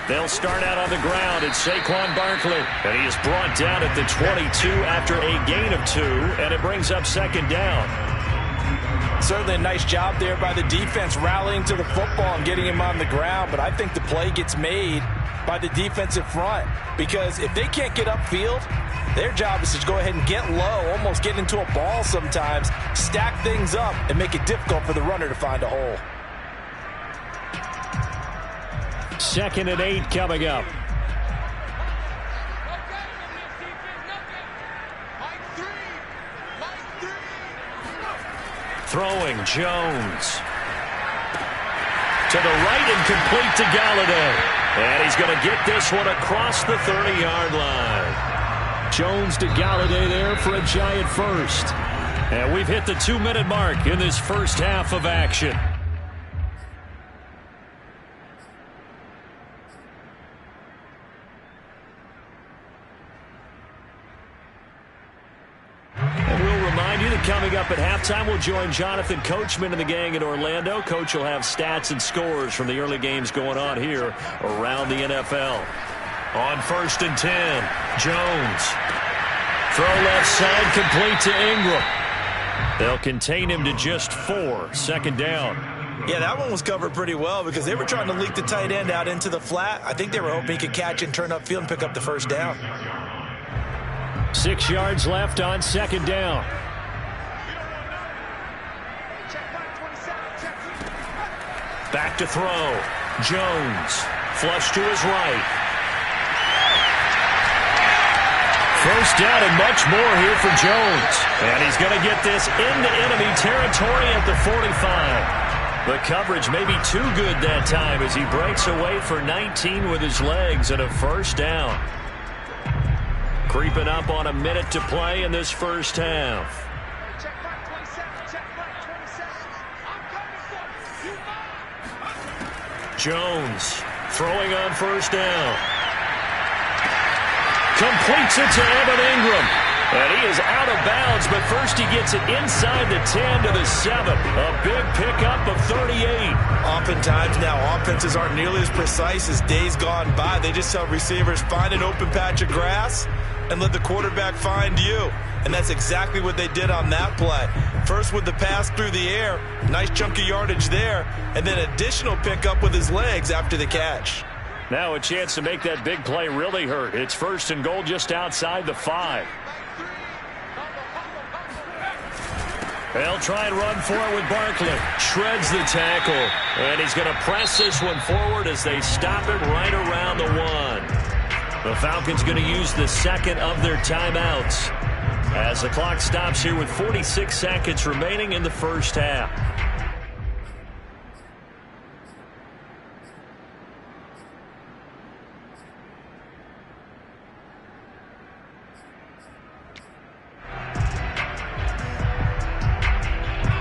They'll start out on the ground. It's Saquon Barkley. And he is brought down at the 22 after a gain of 2. And it brings up second down. Certainly a nice job there by the defense rallying to the football and getting him on the ground. But I think the play gets made by the defensive front. Because if they can't get upfield, their job is to go ahead and get low, almost get into a ball sometimes, stack things up, and make it difficult for the runner to find a hole. 2nd and 8 coming up. Throwing Jones. To the right and complete to Galladay. And he's going to get this one across the 30-yard line. Jones to Galladay there for a giant first. And we've hit the 2-minute mark in this first half of action. Coming up at halftime, we'll join Jonathan Coachman and the gang in Orlando. Coach will have stats and scores from the early games going on here around the NFL. On 1st and 10, Jones. Throw left side, complete to Ingram. They'll contain him to just 4. 2nd down. Yeah, that one was covered pretty well because they were trying to leak the tight end out into the flat. I think they were hoping he could catch and turn upfield and pick up the first down. 6 yards left on 2nd down. Back to throw. Jones. Flush to his right. First down and much more here for Jones. And he's going to get this into enemy territory at the 45. The coverage may be too good that time as he breaks away for 19 with his legs and a first down. Creeping up on a minute to play in this first half. Jones throwing on first down. Completes it to Evan Ingram. And he is out of bounds, but first he gets it inside the 10 to the 7. A big pickup of 38. Oftentimes now offenses aren't nearly as precise as days gone by. They just tell receivers, find an open patch of grass and let the quarterback find you. And that's exactly what they did on that play. First with the pass through the air, nice chunky yardage there, and then additional pickup with his legs after the catch. Now a chance to make that big play really hurt. It's 1st and goal just outside the 5. They'll try and run for it with Barkley. Shreds the tackle, and he's going to press this one forward as they stop it right around the 1. The Falcons going to use the 2nd of their timeouts as the clock stops here with 46 seconds remaining in the first half.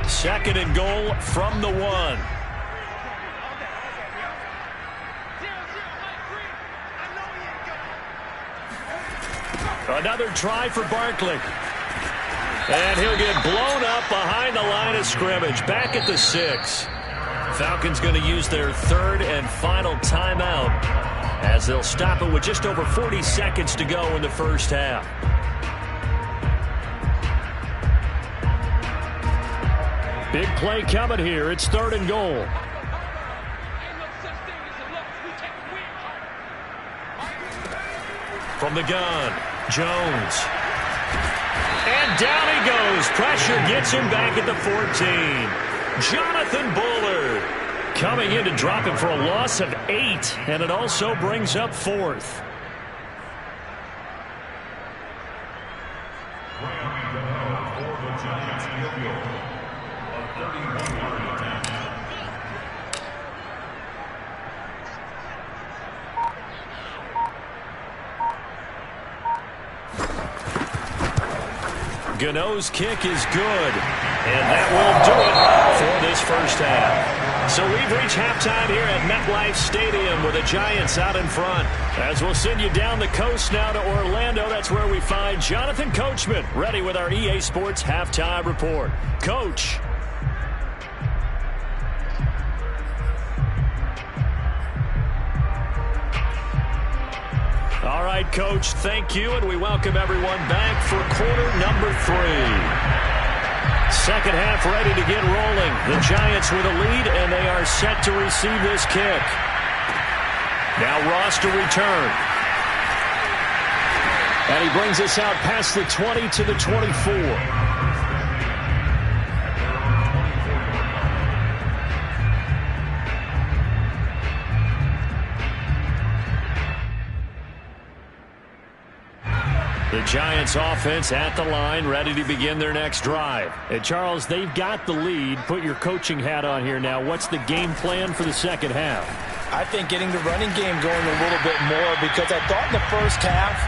Second and goal from the 1. Another try for Barkley. And he'll get blown up behind the line of scrimmage. Back at the 6. Falcons going to use their 3rd and final timeout as they'll stop it with just over 40 seconds to go in the first half. Big play coming here. It's 3rd and goal. From the gun, Jones. And down he goes. Pressure gets him back at the 14. Jonathan Bullard coming in to drop him for a loss of 8. And it also brings up 4th. Gano's kick is good, and that will do it for this first half. So we've reached halftime here at MetLife Stadium with the Giants out in front. As we'll send you down the coast now to Orlando, that's where we find Jonathan Coachman ready with our EA Sports Halftime Report. Coach. right, Coach. Thank you, and we welcome everyone back for quarter number 3. Second half ready to get rolling. The Giants with a lead, and they are set to receive this kick. Now Ross to return. And he brings us out past the 20 to the 24. The Giants offense at the line, ready to begin their next drive. And Charles, they've got the lead. Put your coaching hat on here now. What's the game plan for the second half? I think getting the running game going a little bit more, because I thought in the first half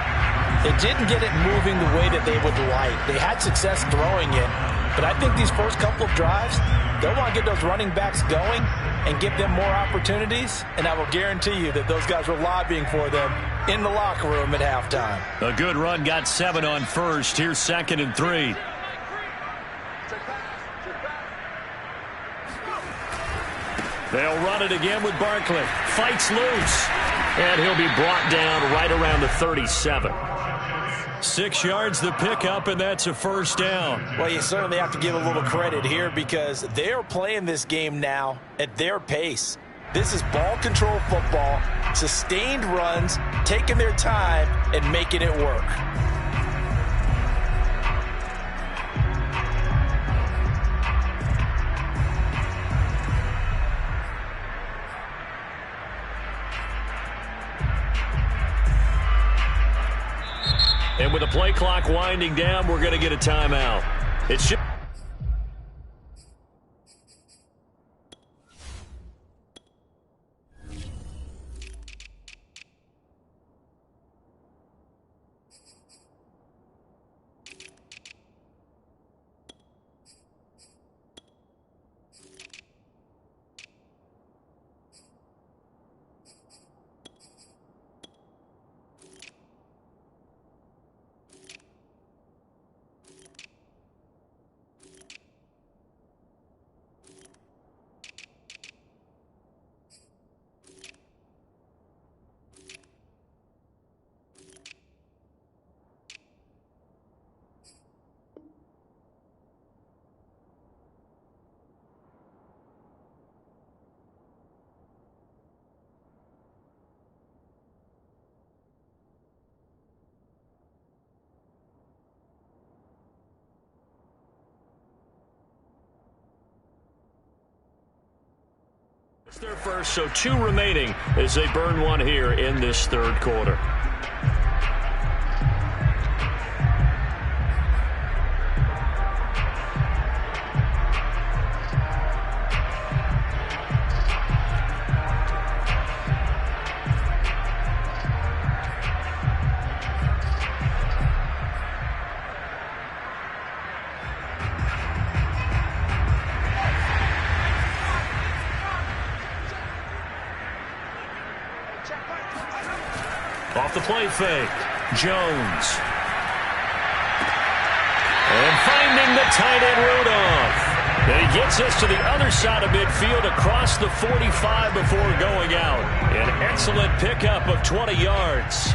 they didn't get it moving the way that they would like. They had success throwing it, but I think these first couple of drives, they'll want to get those running backs going and give them more opportunities, and I will guarantee you that those guys were lobbying for them in the locker room at halftime. A good run, got 7 on first. Here's 2nd and 3. They'll run it again with Barkley. Fights loose. And he'll be brought down right around the 37. 6 yards the pickup, and that's a first down. Well, you certainly have to give a little credit here, because they're playing this game now at their pace. This is ball control football, sustained runs, taking their time and making it work. And with the play clock winding down, we're going to get a timeout. It should. It's their first, so 2 remaining as they burn one here in this third quarter. Off the play fake, Jones. And finding the tight end Rudolph. And he gets us to the other side of midfield across the 45 before going out. An excellent pickup of 20 yards.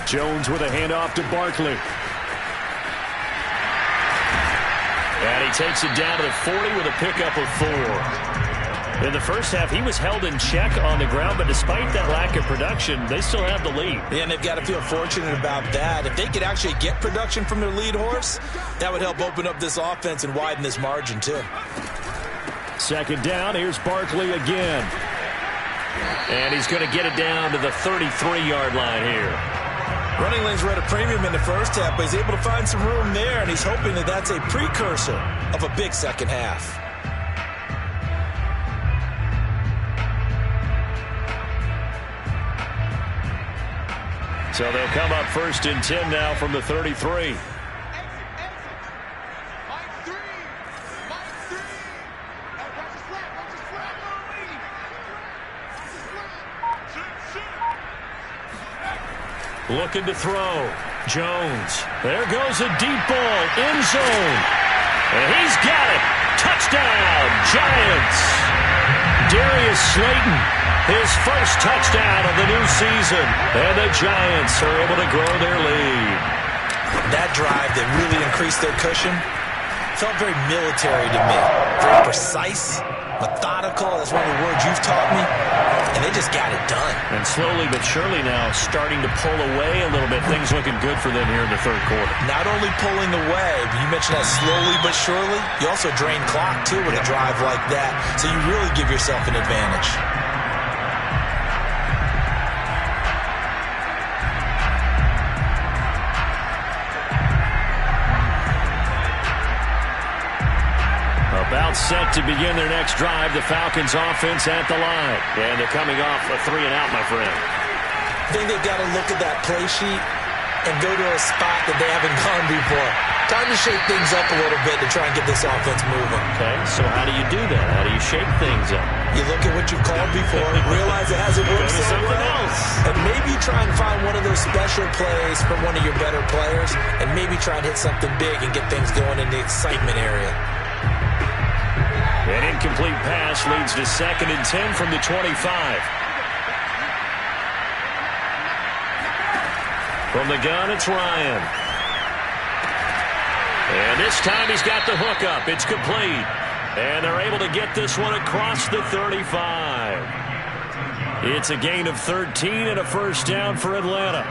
Jones with a handoff to Barkley. And he takes it down to the 40 with a pickup of 4. In the first half, he was held in check on the ground, but despite that lack of production, they still have the lead. Yeah, and they've got to feel fortunate about that. If they could actually get production from their lead horse, that would help open up this offense and widen this margin, too. 2nd down, here's Barkley again. And he's going to get it down to the 33-yard line here. Running lanes were at a premium in the first half, but he's able to find some room there, and he's hoping that that's a precursor of a big second half. So they'll come up 1st and 10 now from the 33. Looking to throw. Jones. There goes a deep ball. End zone. And he's got it. Touchdown, Giants. Darius Slayton, his first touchdown of the new season. And the Giants are able to grow their lead. That drive that really increased their cushion felt very military to me. Very precise, methodical. That's one of the words you've taught me. And they just got it done. And slowly but surely now starting to pull away a little bit. Things looking good for them here in the third quarter. Not only pulling away, but you mentioned that slowly but surely. You also drain clock, too, with a drive like that. So you really give yourself an advantage. About set to begin their next drive. The Falcons offense at the line. And they're coming off a 3-and-out, my friend. I think they've got to look at that play sheet and go to a spot that they haven't gone before. Time to shake things up a little bit to try and get this offense moving. Okay, so how do you do that? How do you shake things up? You look at what you've called before, realize it hasn't worked so something well, else. and maybe try and find one of those special plays from one of your better players, and maybe try and hit something big and get things going in the excitement area. An incomplete pass leads to 2nd and 10 from the 25. From the gun, it's Ryan. And this time he's got the hook up. It's complete. And they're able to get this one across the 35. It's a gain of 13 and a first down for Atlanta.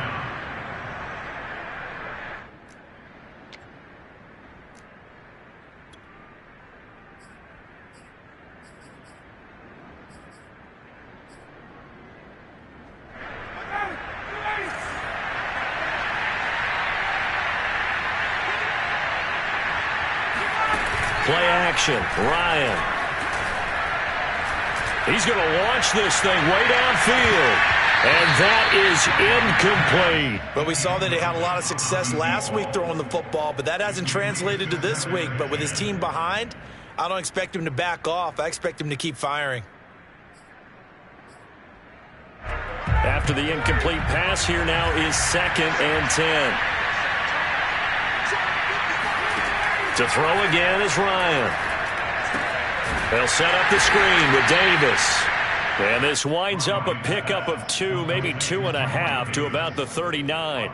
Play action. Ryan. He's going to launch this thing way downfield. And that is incomplete. But we saw that he had a lot of success last week throwing the football, but that hasn't translated to this week. But with his team behind, I don't expect him to back off. I expect him to keep firing. After the incomplete pass, here now is 2nd and 10. To throw again is Ryan. They'll set up the screen with Davis. And this winds up a pickup of 2, maybe 2.5 to about the 39.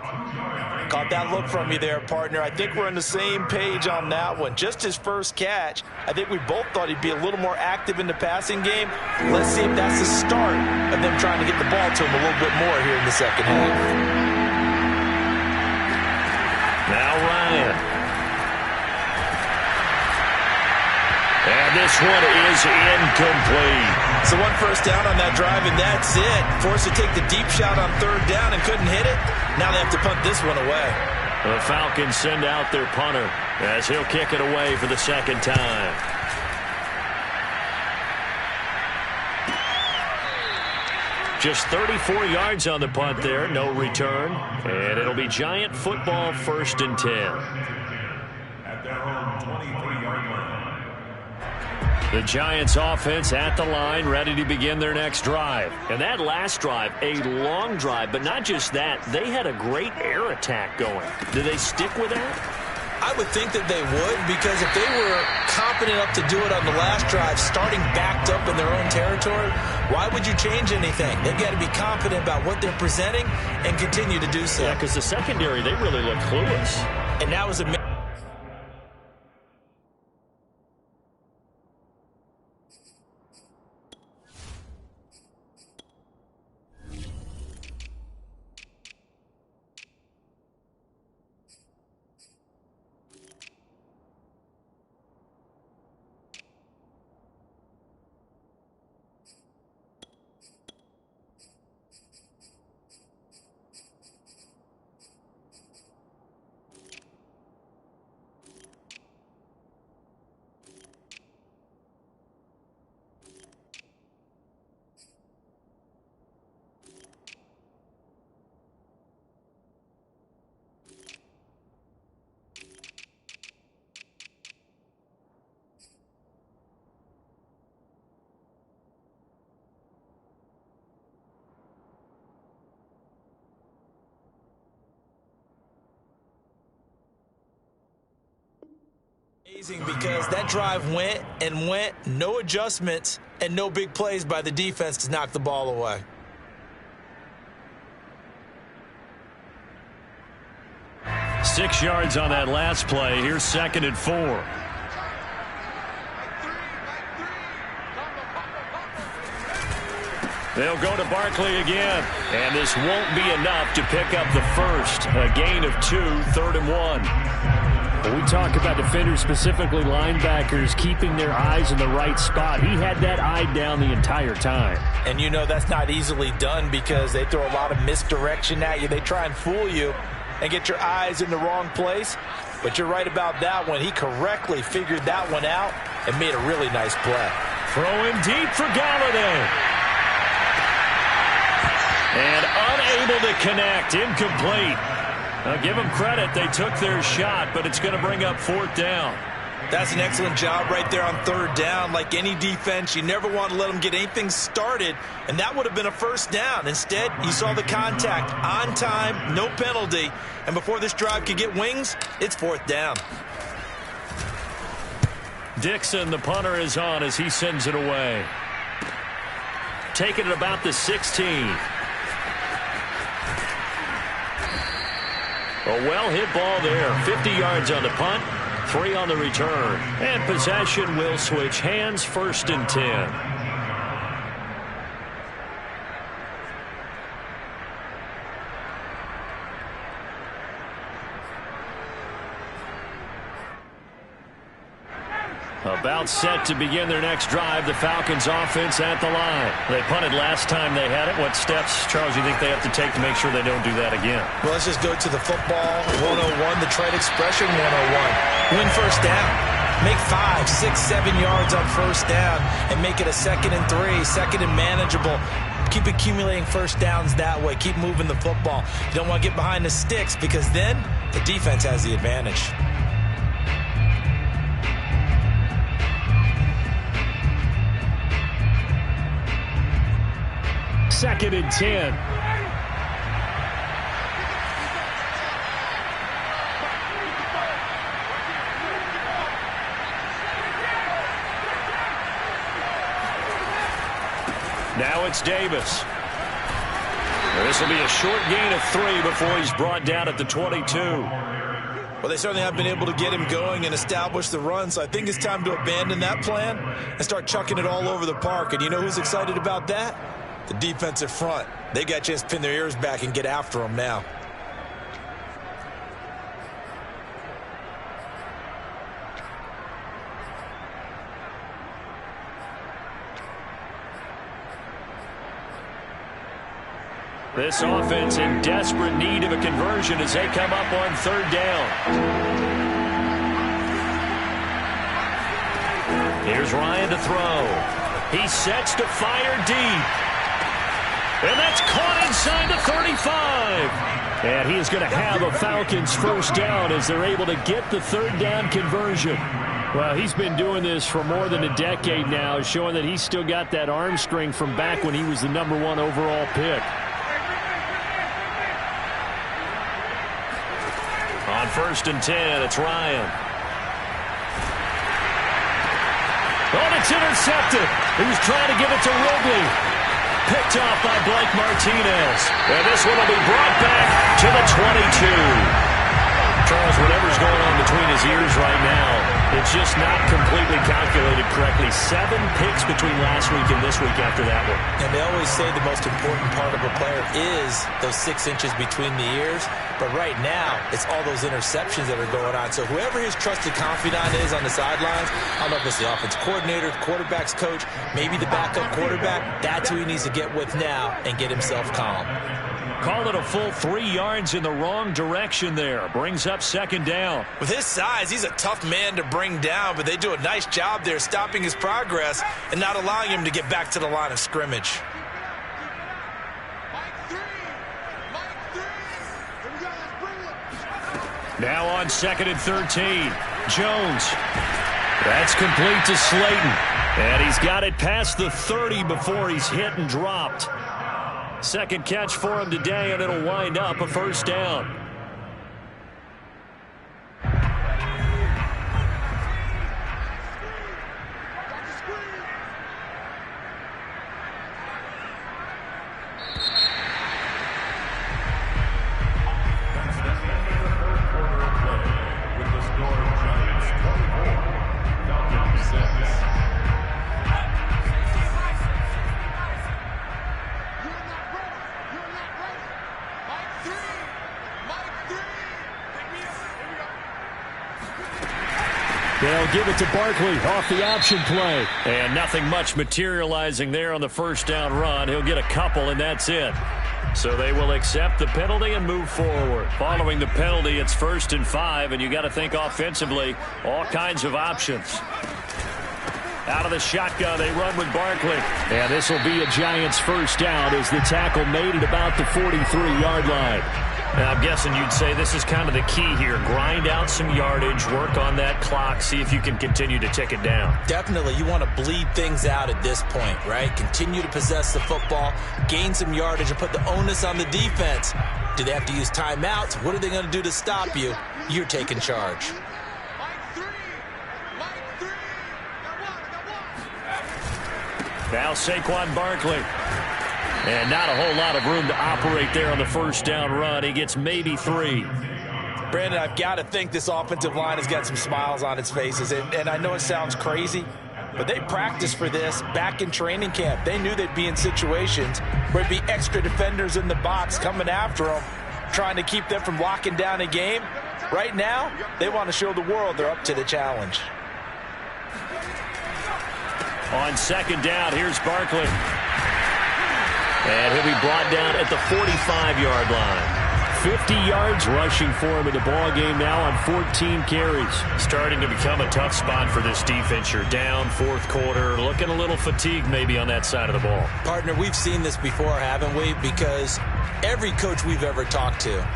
Caught that look from you there, partner. I think we're on the same page on that one. Just his first catch. I think we both thought he'd be a little more active in the passing game. Let's see if that's the start of them trying to get the ball to him a little bit more here in the second half. Now Ryan. And this one is incomplete. So one first down on that drive, and that's it. Forced to take the deep shot on 3rd down and couldn't hit it. Now they have to punt this one away. The Falcons send out their punter as he'll kick it away for the 2nd time. Just 34 yards on the punt there, no return. And it'll be Giant football 1st and 10. At their own 23-yard line. The Giants offense at the line, ready to begin their next drive. And that last drive, a long drive, but not just that. They had a great air attack going. Do they stick with that? I would think that they would, because if they were confident enough to do it on the last drive, starting backed up in their own territory, why would you change anything? They've got to be confident about what they're presenting and continue to do so. Yeah, because the secondary, they really look clueless. And that was a Amazing, because that drive went and went, no adjustments and no big plays by the defense to knock the ball away. Six yards on that last play. Here's 2nd and 4. They'll go to Barkley again, and this won't be enough to pick up the first. A gain of 2, 3rd and 1. When we talk about defenders, specifically linebackers, keeping their eyes in the right spot, he had that eye down the entire time. And you know that's not easily done because they throw a lot of misdirection at you. They try and fool you and get your eyes in the wrong place. But you're right about that one. He correctly figured that one out and made a really nice play. Throwing deep for Galladay. And unable to connect. Incomplete. Now give them credit. They took their shot, but it's going to bring up 4th down. That's an excellent job right there on 3rd down. Like any defense, you never want to let them get anything started, and that would have been a 1st down. Instead, you saw the contact on time, no penalty, and before this drive could get wings, it's 4th down. Dixon, the punter, is on as he sends it away. Taking it about the 16. A well-hit ball there. 50 yards on the punt, 3 on the return. And possession will switch hands, 1st and 10. About set to begin their next drive. The Falcons offense at the line. They punted last time they had it. What steps, Charles, you think they have to take to make sure they don't do that again? Well, let's just go to the football 101, the trade expression 101. Win 1st down. Make 5, 6, 7 yards on 1st down and make it a 2nd and 3, 2nd and manageable. Keep accumulating 1st downs that way. Keep moving the football. You don't want to get behind the sticks because then the defense has the advantage. 2nd and 10. Now it's Davis. This will be a short gain of 3 before he's brought down at the 22. Well, they certainly have been able to get him going and establish the run, so I think it's time to abandon that plan and start chucking it all over the park. And you know who's excited about that? The defensive front. They got a chance to pin their ears back and get after him now. This offense in desperate need of a conversion as they come up on 3rd down. Here's Ryan to throw. He sets to fire deep. And that's caught inside the 35. And he is going to have a Falcons 1st down as they're able to get the 3rd down conversion. Well, he's been doing this for more than a decade now, showing that he's still got that arm strength from back when he was the #1 overall pick. On 1st and 10, it's Ryan. Oh, and it's intercepted. He was trying to give it to Wrigley. Picked off by Blake Martinez. And this one will be brought back to the 22. Charles, whatever's going on between his ears right now, it's just not completely calculated correctly. 7 picks between last week and this week after that one. And they always say the most important part of a player is those 6 inches between the ears. But right now, it's all those interceptions that are going on. So whoever his trusted confidant is on the sidelines, I don't know if it's the offense coordinator, the quarterback's coach, maybe the backup quarterback, that's who he needs to get with now and get himself calm. Call it a full 3 yards in the wrong direction there. Brings up 2nd down. With his size, he's a tough man to bring down, but they do a nice job there stopping his progress and not allowing him to get back to the line of scrimmage. Now on 2nd and 13. Jones. That's complete to Slayton. And he's got it past the 30 before he's hit and dropped. 2nd catch for him today, and it'll wind up a 1st down. They'll give it to Barkley off the option play. And nothing much materializing there on the first down run. He'll get a couple, and that's it. So they will accept the penalty and move forward. Following the penalty, it's 1st and 5, and you got to think offensively, all kinds of options. Out of the shotgun, they run with Barkley. And this will be a Giants first down as the tackle made at about the 43-yard line. Now, I'm guessing you'd say this is kind of the key here. Grind out some yardage, work on that clock, see if you can continue to tick it down. Definitely. You want to bleed things out at this point, right? Continue to possess the football, gain some yardage, and put the onus on the defense. Do they have to use timeouts? What are they going to do to stop you? You're taking charge. Now Saquon Barkley. And not a whole lot of room to operate there on the first down run. He gets maybe 3. Brandon, I've got to think this offensive line has got some smiles on its faces. And I know it sounds crazy, but they practiced for this back in training camp. They knew they'd be in situations where there'd be extra defenders in the box coming after them, trying to keep them from locking down a game. Right now, they want to show the world they're up to the challenge. On second down, here's Barkley. And he'll be brought down at the 45-yard line. 50 yards rushing for him in the ball game now on 14 carries. Starting to become a tough spot for this defense. You're down fourth quarter, looking a little fatigued maybe on that side of the ball. Partner, we've seen this before, haven't we? Because every coach we've ever talked to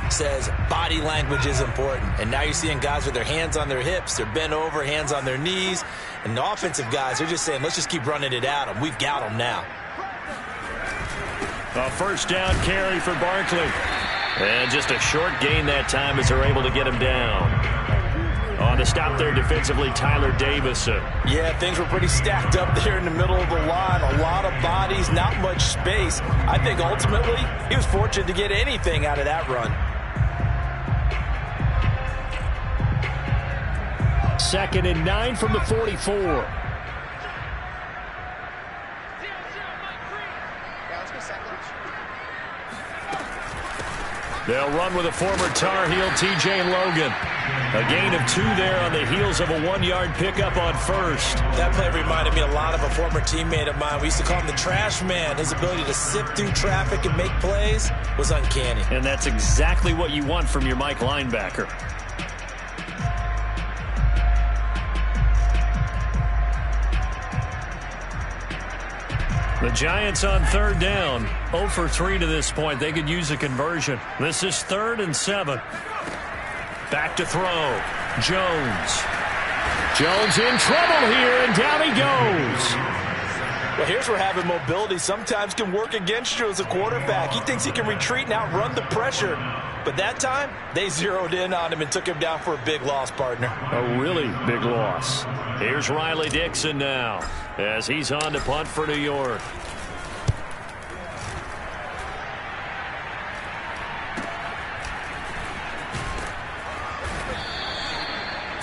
says body language is important. And now you're seeing guys with their hands on their hips, they're bent over, hands on their knees. And the offensive guys are just saying, let's just keep running it at them. We've got them now. A first down carry for Barkley. And just a short gain that time as they're able to get him down. On the stop there defensively, Tyler Davison. Yeah, things were pretty stacked up there in the middle of the line. A lot of bodies, not much space. I think ultimately he was fortunate to get anything out of that run. 2nd and 9 from the 44. They'll run with a former Tar Heel, T.J. Logan. A gain of 2 there on the heels of a 1-yard pickup on first. That play reminded me a lot of a former teammate of mine. We used to call him the trash man. His ability to sift through traffic and make plays was uncanny. And that's exactly what you want from your Mike linebacker. The Giants on third down. 0 for 3 to this point. They could use a conversion. This is 3rd and 7. Back to throw. Jones. Jones in trouble here, and down he goes. Well, here's where having mobility sometimes can work against you as a quarterback. He thinks he can retreat and outrun the pressure. But that time, they zeroed in on him and took him down for a big loss, partner. A really big loss. Here's Riley Dixon now as he's on to punt for New York.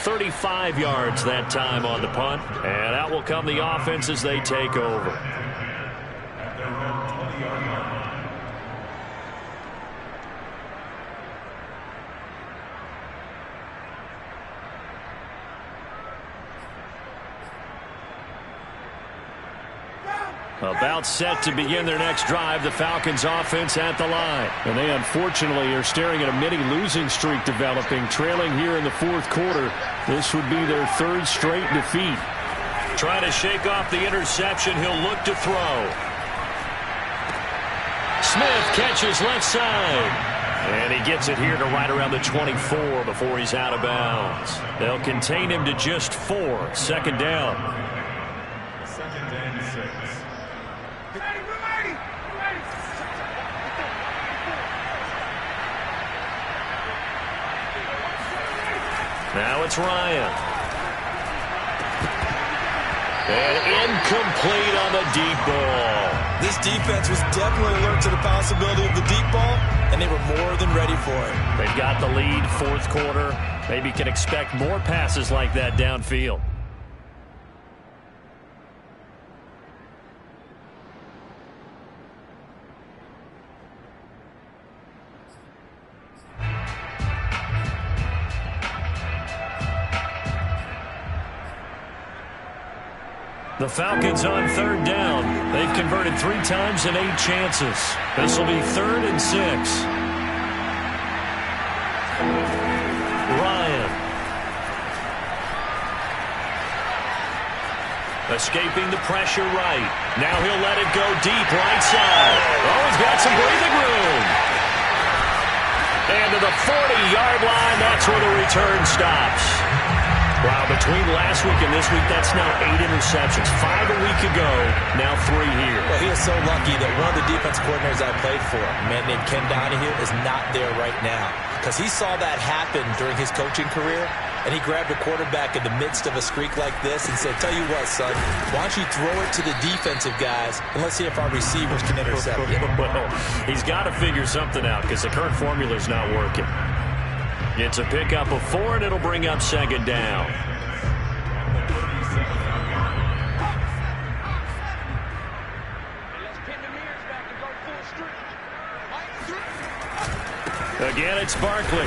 .35 yards that time on the punt, and out will come the offense as they take over. About set to begin their next drive. The Falcons offense at the line. And they unfortunately are staring at a mini losing streak developing, trailing here in the fourth quarter. This would be their 3rd straight defeat. Trying to shake off the interception. He'll look to throw. Smith catches left side. And he gets it here to right around the 24 before he's out of bounds. They'll contain him to just 4. 2nd down. 2nd and 6. Now it's Ryan. And incomplete on the deep ball. This defense was definitely alert to the possibility of the deep ball, and they were more than ready for it. They've got the lead, fourth quarter. Maybe can expect more passes like that downfield. The Falcons on third down. They've converted 3 times in 8 chances. This will be 3rd and 6. Ryan. Escaping the pressure right. Now he'll let it go deep right side. Oh, he's got some breathing room. And to the 40-yard line, that's where the return stops. Wow, between last week and this week, that's now 8 interceptions. 5 a week ago, now 3 here. Well, he is so lucky that one of the defense coordinators I played for, a man named Ken Donahue, is not there right now. Because he saw that happen during his coaching career, and he grabbed a quarterback in the midst of a streak like this and said, tell you what, son, why don't you throw it to the defensive guys, and let's see if our receivers can intercept it. Well, he's got to figure something out because the current formula is not working. It's a pickup of 4, and it'll bring up 2nd down. Again, it's Barkley.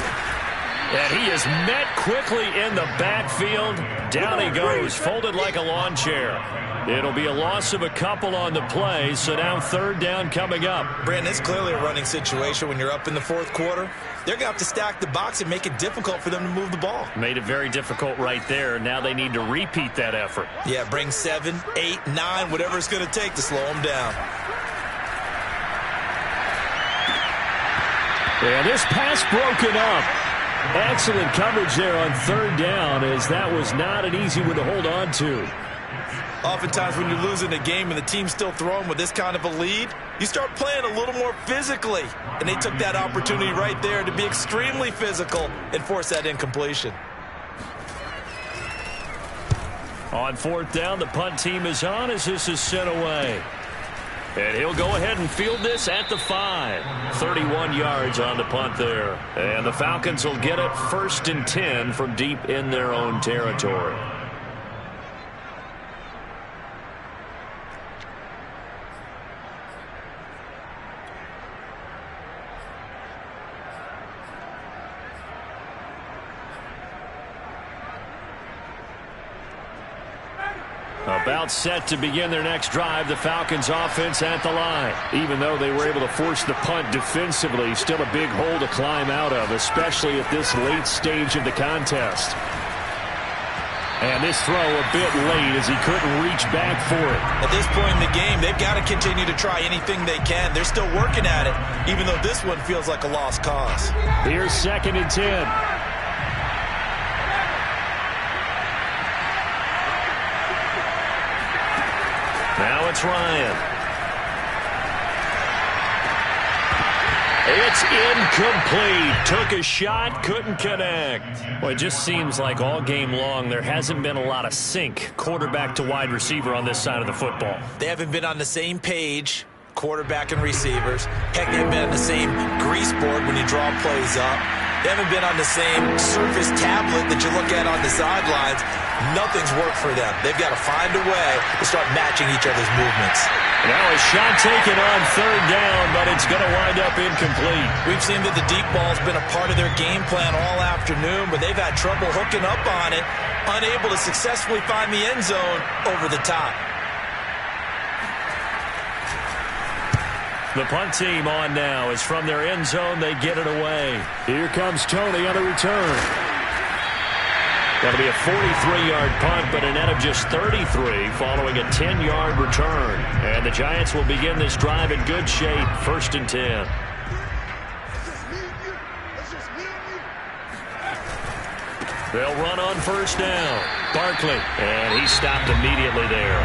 And he is met quickly in the backfield. Down he goes, folded like a lawn chair. It'll be a loss of a couple on the play, so now 3rd down coming up. Brandon, it's clearly a running situation when you're up in the 4th quarter. They're going to have to stack the box and make it difficult for them to move the ball. Made it very difficult right there. Now they need to repeat that effort. Yeah, bring 7, 8, 9, whatever it's going to take to slow them down. And this pass broken up. Excellent coverage there on 3rd down, as that was not an easy one to hold on to. Oftentimes when you're losing a game and the team's still throwing with this kind of a lead, you start playing a little more physically. And they took that opportunity right there to be extremely physical and force that incompletion. On 4th down, the punt team is on as this is sent away. And he'll go ahead and field this at the 5. 31 yards on the punt there. And the Falcons will get it 1st and 10 from deep in their own territory. About set to begin their next drive, the Falcons offense at the line. Even though they were able to force the punt defensively, still a big hole to climb out of, especially at this late stage of the contest. And this throw a bit late as he couldn't reach back for it. At this point in the game, they've got to continue to try anything they can. They're still working at it, even though this one feels like a lost cause. Here's 2nd and 10. Now it's Ryan. It's incomplete. Took a shot, couldn't connect. Well, it just seems like all game long there hasn't been a lot of sync quarterback to wide receiver on this side of the football. They haven't been on the same page, quarterback and receivers. Heck, they haven't been on the same grease board when you draw plays up. They haven't been on the same surface tablet that you look at on the sidelines. Nothing's worked for them. They've got to find a way to start matching each other's movements. Now a shot taken on 3rd down, but it's going to wind up incomplete. We've seen that the deep ball's been a part of their game plan all afternoon, but they've had trouble hooking up on it, unable to successfully find the end zone over the top. The punt team on now is from their end zone. They get it away. Here comes Tony on the return. That'll be a 43-yard punt, but a net of just 33 following a 10-yard return. And the Giants will begin this drive in good shape, 1st and 10. They'll run on 1st down. Barkley, and he stopped immediately there.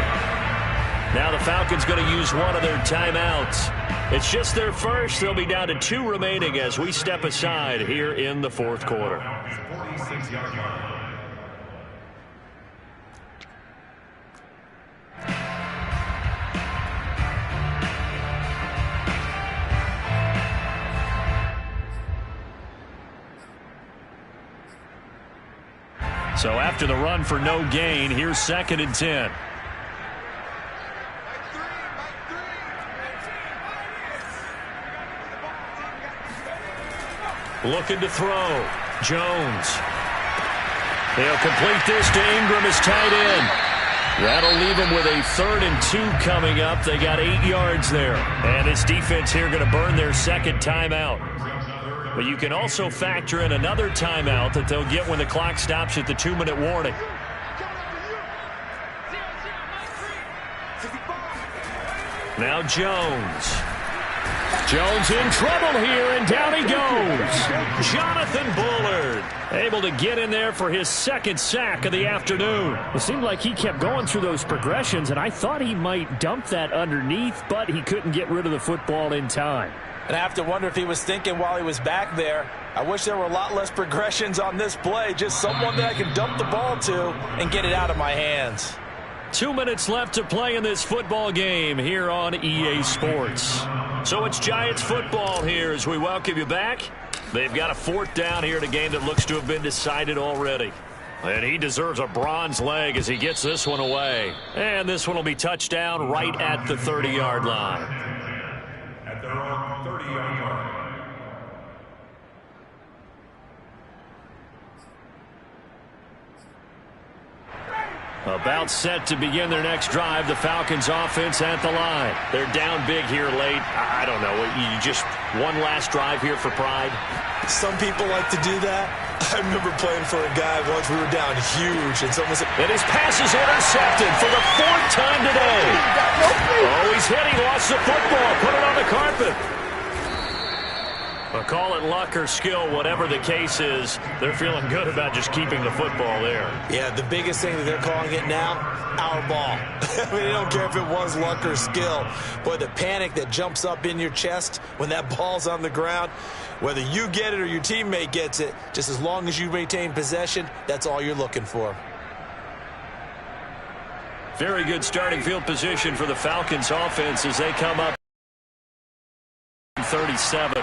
Now the Falcons going to use one of their timeouts. It's just their first. They'll be down to 2 remaining as we step aside here in the 4th quarter. 46-yard line. So after the run for no gain, here's 2nd and 10. Looking to throw. Jones. He'll complete this to Ingram, his tight end. That'll leave them with a 3rd and 2 coming up. They got 8 yards there. And this defense here going to burn their second timeout. But you can also factor in another timeout that they'll get when the clock stops at the 2-minute warning. Now Jones. Jones in trouble here, and down he goes. Jonathan Bullard able to get in there for his 2nd sack of the afternoon. It seemed like he kept going through those progressions, and I thought he might dump that underneath, but he couldn't get rid of the football in time. And I have to wonder if he was thinking while he was back there, I wish there were a lot less progressions on this play, just someone that I can dump the ball to and get it out of my hands. 2 minutes left to play in this football game here on EA Sports. So it's Giants football here as we welcome you back. They've got a 4th down here in a game that looks to have been decided already. And he deserves a bronze leg as he gets this one away. And this one will be touchdown right at the 30-yard line. At their own 30-yard line. About set to begin their next drive. The Falcons offense at the line. They're down big here late. I don't know. You just one last drive here for pride? Some people like to do that. I remember playing for a guy once. We were down huge, and someone said, and his pass is intercepted for the 4th time today. Oh, he's hit. He lost the football. Put it on the carpet. But call it luck or skill, whatever the case is, they're feeling good about just keeping the football there. Yeah, the biggest thing that they're calling it now, our ball. I mean, they don't care if it was luck or skill. Boy, the panic that jumps up in your chest when that ball's on the ground, whether you get it or your teammate gets it, just as long as you maintain possession, that's all you're looking for. Very good starting field position for the Falcons offense as they come up 37.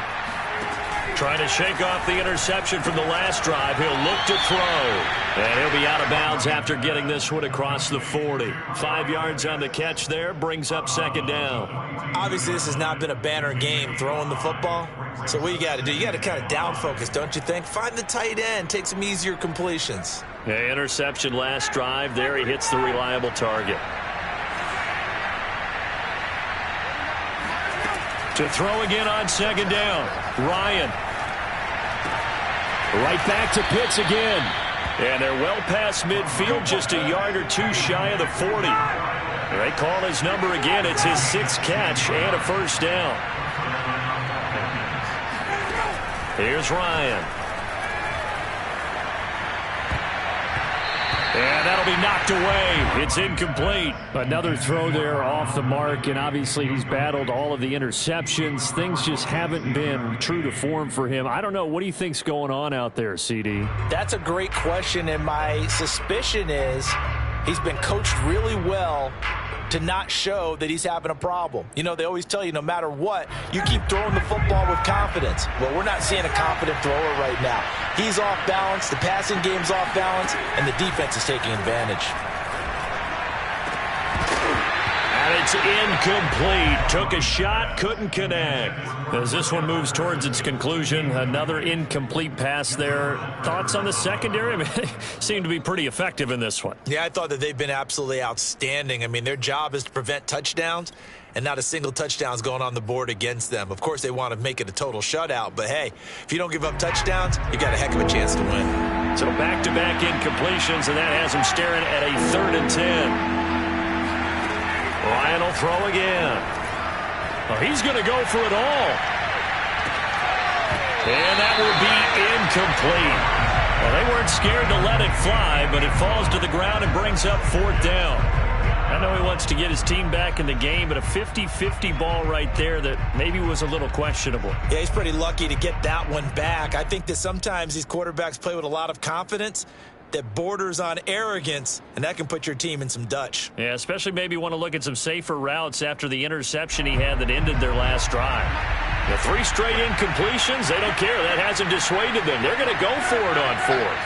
Trying to shake off the interception from the last drive. He'll look to throw. And he'll be out of bounds after getting this one across the 40. 5 yards on the catch there. Brings up 2nd down. Obviously, this has not been a banner game throwing the football. So what you got to do, you got to kind of down focus, don't you think? Find the tight end. Take some easier completions. Yeah, interception last drive. There he hits the reliable target. To throw again on 2nd down. Ryan. Right back to Pitts again. And they're well past midfield, just a yard or 2 shy of the 40. They call his number again. It's his 6th catch and a 1st down. Here's Ryan. And that'll be knocked away. It's incomplete. Another throw there off the mark, and obviously he's battled all of the interceptions. Things just haven't been true to form for him. I don't know. What do you think's going on out there, CD? That's a great question, and my suspicion is he's been coached really well to not show that he's having a problem. You know, they always tell you no matter what, you keep throwing the football with confidence. Well, we're not seeing a confident thrower right now. He's off balance, the passing game's off balance, and the defense is taking advantage. And it's incomplete. Took a shot, couldn't connect. As this one moves towards its conclusion, another incomplete pass there. Thoughts on the secondary? I mean, they seem to be pretty effective in this one. Yeah, I thought that they've been absolutely outstanding. I mean, their job is to prevent touchdowns, and not a single touchdown's going on the board against them. Of course, they want to make it a total shutout, but hey, if you don't give up touchdowns, you got a heck of a chance to win. So back-to-back incompletions, and that has them staring at a 3rd and 10. Ryan will throw again. Well, he's going to go for it all. And that will be incomplete. Well, they weren't scared to let it fly, but it falls to the ground and brings up 4th down. I know he wants to get his team back in the game, but a 50-50 ball right there that maybe was a little questionable. Yeah, he's pretty lucky to get that one back. I think that sometimes these quarterbacks play with a lot of confidence that borders on arrogance, and that can put your team in some Dutch. Yeah, especially maybe want to look at some safer routes after the interception he had that ended their last drive. The 3 straight incompletions, they don't care. That hasn't dissuaded them. They're going to go for it on 4th.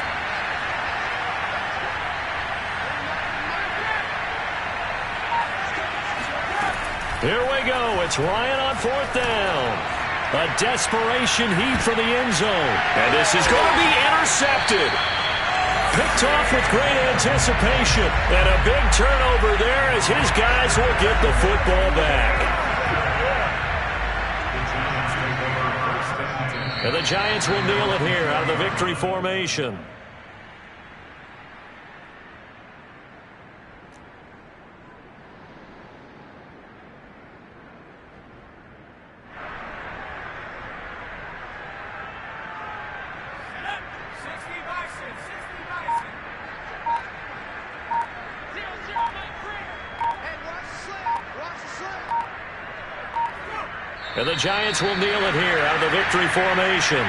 Here we go. It's Ryan on 4th down. A desperation heave for the end zone. And this is going to be intercepted. Picked off with great anticipation. And a big turnover there as his guys will get the football back. And the Giants will kneel it here out of the victory formation. And the Giants will kneel it here out of the victory formation.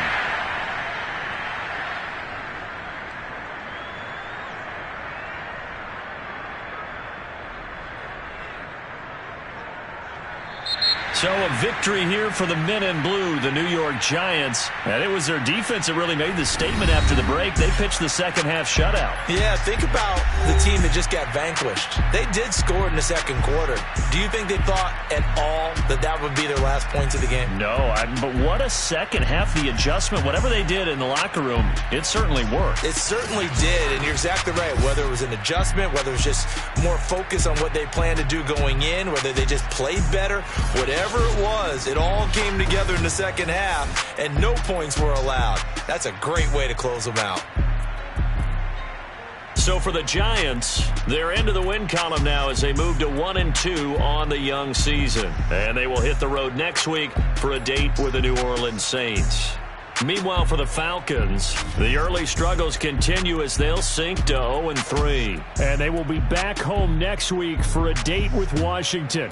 So a victory here for the men in blue, the New York Giants. And it was their defense that really made the statement after the break. They pitched the second half shutout. Yeah, think about the team that just got vanquished. They did score in the second quarter. Do you think they thought at all that that would be their last points of the game? No, but what a second half, the adjustment. Whatever they did in the locker room, it certainly worked. It certainly did, and you're exactly right. Whether it was an adjustment, whether it was just more focus on what they planned to do going in, whether they just played better, whatever it was, it all came together in the second half, and no points were allowed. That's a great way to close them out. So for the Giants, they're into the win column now as they move to 1-2 on the young season. And they will hit the road next week for a date with the New Orleans Saints. Meanwhile, for the Falcons, the early struggles continue as they'll sink to 0-3. And they will be back home next week for a date with Washington.